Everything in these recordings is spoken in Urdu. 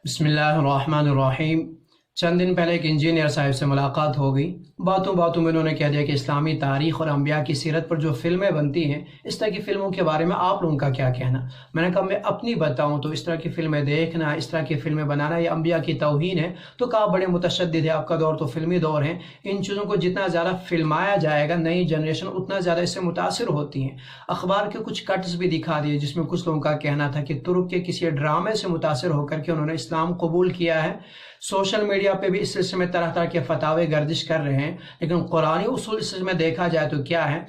بسم اللہ الرحمن الرحیم۔ چند دن پہلے ایک انجینئر صاحب سے ملاقات ہو گئی۔ باتوں میں انہوں نے کہہ دیا کہ اسلامی تاریخ اور انبیاء کی سیرت پر جو فلمیں بنتی ہیں، اس طرح کی فلموں کے بارے میں آپ لوگوں کا کیا کہنا؟ میں نے کہا میں اپنی بتاؤں تو اس طرح کی فلمیں دیکھنا، اس طرح کی فلمیں بنانا یہ انبیاء کی توہین ہے۔ تو کہا بڑے متشدد ہے، آپ کا دور تو فلمی دور ہے، ان چیزوں کو جتنا زیادہ فلمایا جائے گا نئی جنریشن اتنا زیادہ اس سے متاثر ہوتی ہیں۔ اخبار کے کچھ کٹس بھی دکھا دیے جس میں کچھ لوگوں کا کہنا تھا کہ ترک کے کسی ڈرامے سے متاثر ہو کر کے انہوں نے اسلام قبول کیا ہے۔ سوشل میڈیا پہ بھی اس سلسلے میں طرح کے فتاوے گردش کر رہے ہیں، لیکن قرآنی اصول اس میں دیکھا جائے تو کیا ہے؟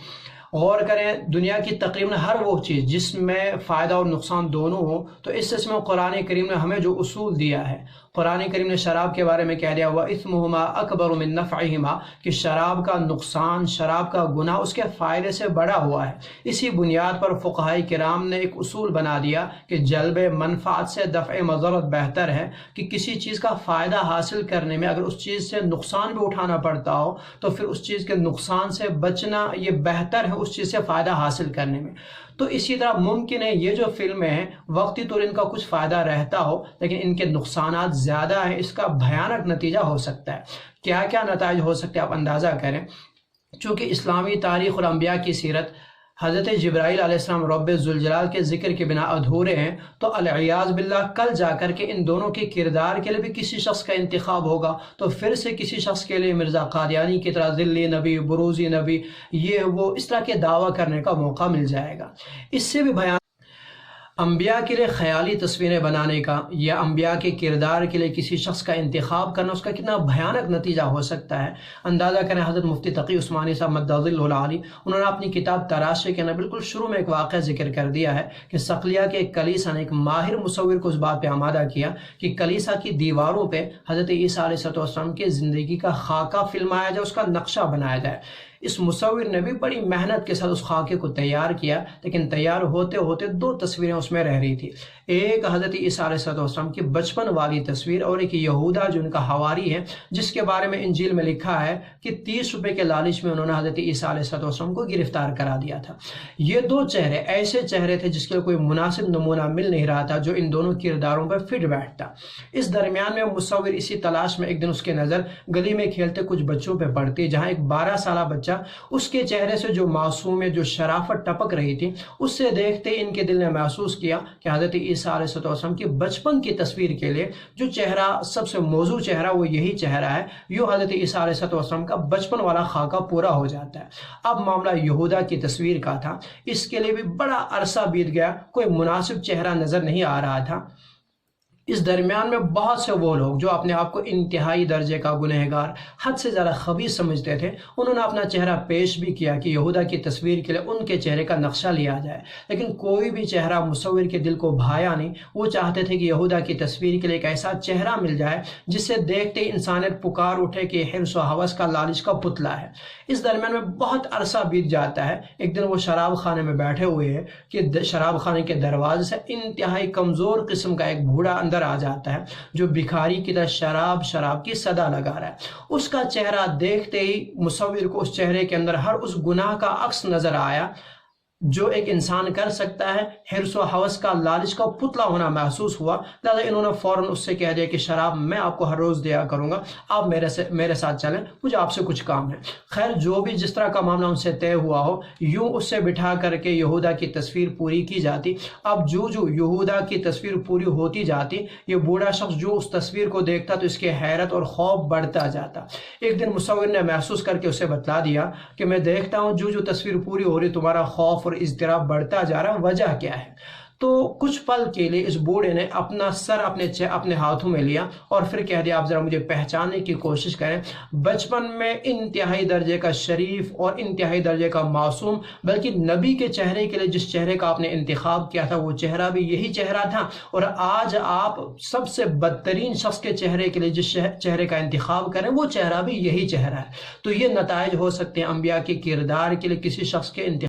غور کریں، دنیا کی تقریباً ہر وہ چیز جس میں فائدہ اور نقصان دونوں ہو، تو اس سلسلے میں قرآن کریم نے ہمیں جو اصول دیا ہے، قرآن کریم نے شراب کے بارے میں کہہ دیا وَإِثْمُهُمَا أَكْبَرُ مِن نَفْعِهِمَا، کہ شراب کا نقصان، شراب کا گناہ اس کے فائدے سے بڑا ہوا ہے۔ اسی بنیاد پر فقہاء کرام نے ایک اصول بنا دیا کہ جلب منفعت سے دفع مضرت بہتر ہے، کہ کسی چیز کا فائدہ حاصل کرنے میں اگر اس چیز سے نقصان بھی اٹھانا پڑتا ہو تو پھر اس چیز کے نقصان سے بچنا یہ بہتر ہے اس چیز سے فائدہ حاصل کرنے میں۔ تو اسی طرح ممکن ہے یہ جو فلمیں ہیں وقتی طور ان کا کچھ فائدہ رہتا ہو لیکن ان کے نقصانات زیادہ ہیں، اس کا بھیانک نتیجہ ہو سکتا ہے۔ کیا کیا نتائج ہو سکتے ہیں آپ اندازہ کریں۔ چونکہ اسلامی تاریخ اور انبیاء کی سیرت حضرت جبرائیل علیہ السلام رب ذوالجلال کے ذکر کے بنا ادھورے ہیں، تو العیاذ باللہ کل جا کر کے ان دونوں کے کردار کے لیے بھی کسی شخص کا انتخاب ہوگا تو پھر سے کسی شخص کے لیے مرزا قادیانی کی طرح ذلی نبی، بروزی نبی، یہ وہ اس طرح کے دعویٰ کرنے کا موقع مل جائے گا۔ اس سے بھی بیان انبیاء کے لیے خیالی تصویریں بنانے کا یا انبیاء کے کردار کے لیے کسی شخص کا انتخاب کرنا، اس کا کتنا بھیانک نتیجہ ہو سکتا ہے۔ اندازہ کریں، حضرت مفتی تقی عثمانی صاحب مدظل العالی، انہوں نے اپنی کتاب تراشے کے اندر بالکل شروع میں ایک واقعہ ذکر کر دیا ہے کہ صقلیہ کے ایک کلیسا نے ایک ماہر مصور کو اس بات پہ آمادہ کیا کہ کلیسا کی دیواروں پہ حضرت عیسیٰ علیہ السلام کے زندگی کا خاکہ فلمایا جائے، اس کا نقشہ بنایا جائے۔ اس مصور نے بھی بڑی محنت کے ساتھ اس خاکے کو تیار کیا، لیکن تیار ہوتے ہوتے دو تصویریں اس میں رہ رہی تھی۔ ایک حضرت عیسیٰ علیہ السلام کی بچپن والی تصویر اور ایک یہودا جو ان کا حواری ہے، جس کے بارے میں انجیل میں لکھا ہے کہ 30 روپے کے لالچ میں انہوں نے حضرت عیسیٰ علیہ السلام کو گرفتار کرا دیا تھا۔ یہ دو چہرے ایسے چہرے تھے جس کے کوئی مناسب نمونہ مل نہیں رہا تھا جو ان دونوں کرداروں پر فٹ بیٹھتا۔ اس درمیان میں مصور اسی تلاش میں ایک دن اس کے نظر گلی میں کھیلتے کچھ بچوں پہ پڑتی، جہاں ایک 12 سالہ بچہ، اس کے چہرے سے جو معصوم ہے، جو شرافت ٹپک رہی تھی، اس سے دیکھتے ان کے دل نے محسوس کیا کہ حضرت عیسیٰ علیہ السلام کی بچپن کی تصویر کے لیے جو چہرہ سب سے موزوں چہرہ وہ یہی چہرہ ہے، یوں حضرت عیسیٰ علیہ السلام کا بچپن والا خاکہ پورا ہو جاتا ہے۔ اب معاملہ یہودا کی تصویر کا تھا، اس کے لیے بھی بڑا عرصہ بیت گیا، کوئی مناسب چہرہ نظر نہیں آ رہا تھا۔ اس درمیان میں بہت سے وہ لوگ جو اپنے آپ کو انتہائی درجے کا گنہگار، حد سے زیادہ خبیث سمجھتے تھے، انہوں نے اپنا چہرہ پیش بھی کیا کہ یہودا کی تصویر کے لیے ان کے چہرے کا نقشہ لیا جائے، لیکن کوئی بھی چہرہ مصور کے دل کو بھایا نہیں۔ وہ چاہتے تھے کہ یہودا کی تصویر کے لیے ایک ایسا چہرہ مل جائے جس سے دیکھتے ہی انسانیت پکار اٹھے کہ حرص و ہوس کا لالچ کا پتلا ہے۔ اس درمیان میں بہت عرصہ بیت جاتا ہے۔ ایک دن وہ شراب خانے میں بیٹھے ہوئے ہیں کہ شراب خانے کے دروازے سے انتہائی کمزور قسم کا ایک بوڑھا اندر آ جاتا ہے جو بھکاری کی طرح شراب شراب کی صدا لگا رہا ہے۔ اس کا چہرہ دیکھتے ہی مصور کو اس چہرے کے اندر ہر اس گناہ کا عکس نظر آیا جو ایک انسان کر سکتا ہے۔ حرص و ہوس کا لالچ کا پتلا ہونا محسوس ہوا، لہذا انہوں نے فوراً اس سے کہہ دیا کہ شراب میں آپ کو ہر روز دیا کروں گا، آپ میرے ساتھ چلیں، مجھے آپ سے کچھ کام ہے۔ خیر، جو بھی جس طرح کا معاملہ ان سے طے ہوا ہو، یوں اس سے بٹھا کر کے یہودا کی تصویر پوری کی جاتی۔ اب جو یہودا کی تصویر پوری ہوتی جاتی، یہ بوڑھا شخص جو اس تصویر کو دیکھتا تو اس کی حیرت اور خوف بڑھتا جاتا۔ ایک دن مصور نے محسوس کر کے اسے بتلا دیا کہ میں دیکھتا ہوں جو تصویر پوری ہو رہی، تمہارا خوف اور اضطراب بڑھتا جا رہا، وجہ کیا ہے؟ تو کچھ پل کے لیے اس بوڑھے نے اپنا سر اپنے ہاتھوں میں لیا اور پھر کہہ دیا آپ ذرا مجھے پہچاننے کی کوشش کریں۔ بچپن میں انتہائی درجے کا شریف اور انتہائی درجے کا معصوم، بلکہ نبی کے چہرے کے لیے جس چہرے کا آپ نے انتخاب کیا تھا وہ چہرہ بھی یہی چہرہ تھا، اور آج آپ سب سے بدترین شخص کے چہرے کے لیے جس چہرے کا انتخاب کریں وہ چہرہ بھی یہی چہرہ ہے۔ تو یہ نتائج ہو سکتے ہیں انبیاء کے کردار کے لیے کسی شخص کے انتخاب